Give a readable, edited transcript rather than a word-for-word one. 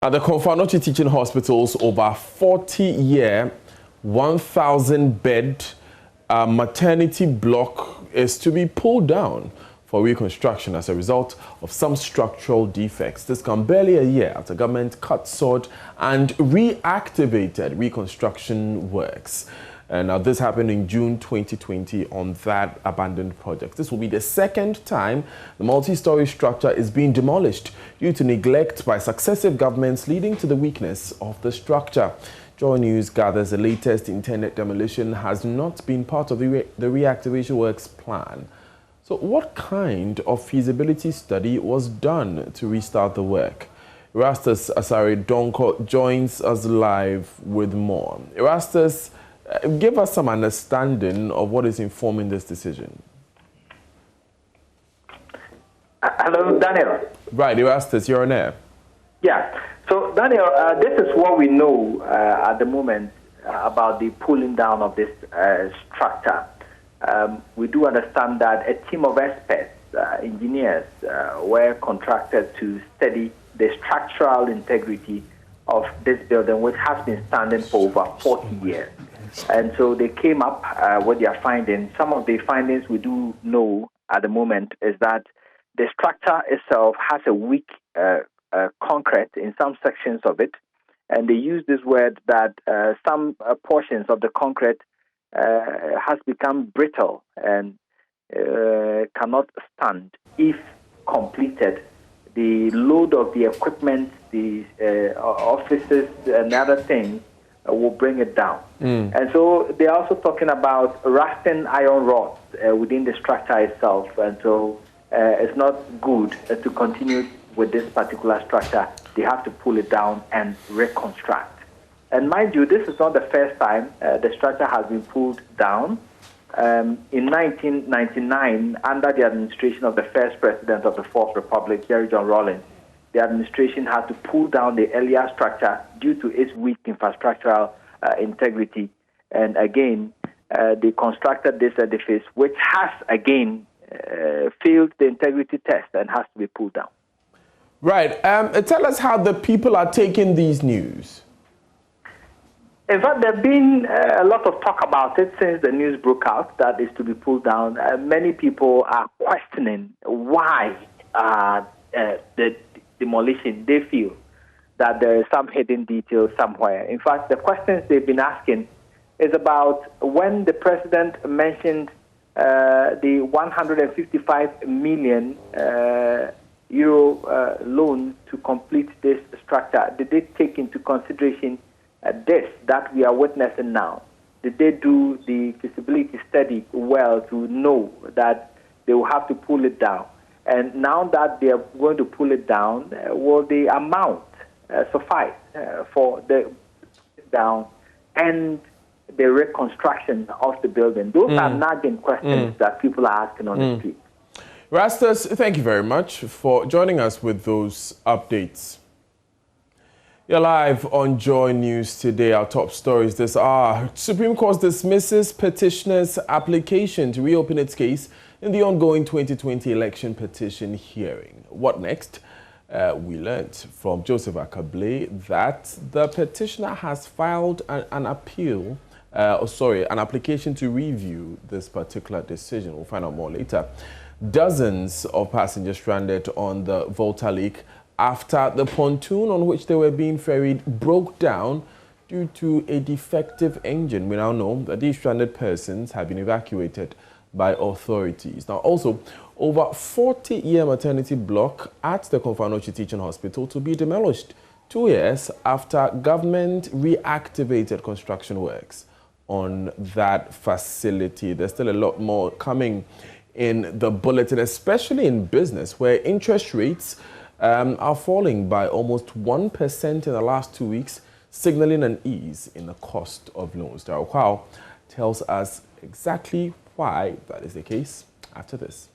At the Konfanochi Teaching Hospital's over 40-year, 1,000-bed maternity block is to be pulled down for reconstruction as a result of some structural defects. This comes barely a year after government cut sod and reactivated reconstruction works. And now this happened in June 2020 on that abandoned project. This will be the second time the multi-story structure is being demolished due to neglect by successive governments, leading to the weakness of the structure. Joy News gathers the latest intended demolition has not been part of the reactivation works plan. So what kind of feasibility study was done to restart the work? Erastus Asare Donko joins us live with more. Erastus, give us some understanding of what is informing this decision. Hello, Daniel. Right, Erastus, you're on air. Yeah. So, Daniel, this is what we know at the moment about the pulling down of this structure. We do understand that a team of experts, engineers, were contracted to study the structural integrity of this building, which has been standing for over 40 years. And so they came up with their findings. Some of the findings we do know at the moment is that the structure itself has a weak concrete in some sections of it. And they use this word that some portions of the concrete has become brittle and cannot stand if completed. The load of the equipment, the offices and other things will bring it down. And so they're also talking about rusting iron rods within the structure itself. And so it's not good to continue with this particular structure. They have to pull it down and reconstruct. And mind you, this is not the first time the structure has been pulled down. In 1999, under the administration of the first president of the Fourth Republic, Jerry John Rawlings, the administration had to pull down the earlier structure due to its weak infrastructural integrity. And again, they constructed this edifice, which has again failed the integrity test and has to be pulled down. Right. Tell us how the people are taking these news. In fact, there's been a lot of talk about it since the news broke out that is to be pulled down. Many people are questioning why the demolition. They feel that there is some hidden detail somewhere. In fact, the questions they've been asking is about when the president mentioned the 155 million euro loan to complete this structure. Did they take into consideration this that we are witnessing now? Did they do the feasibility study well to know that they will have to pull it down? And now that they are going to pull it down, will the amount suffice for the down and the reconstruction of the building? Those are nagging questions that people are asking on the street. Rastus, thank you very much for joining us with those updates. You're live on Joy News today. Our top stories this hour. Supreme Court dismisses petitioner's application to reopen its case in the ongoing 2020 election petition hearing. What next? We learned from Joseph Akable that the petitioner has filed an application to review this particular decision. We'll find out more later. Dozens of passengers stranded on the Volta Lake after the pontoon on which they were being ferried broke down due to a defective engine. We now know that these stranded persons have been evacuated by authorities. Now, also, over 40-year maternity block at the Konfanochi Teaching Hospital to be demolished 2 years after government reactivated construction works on that facility. There's still a lot more coming in the bulletin, especially in business, where interest rates are falling by almost 1% in the last 2 weeks, signaling an ease in the cost of loans. Darryl Kwao tells us exactly why that is the case after this.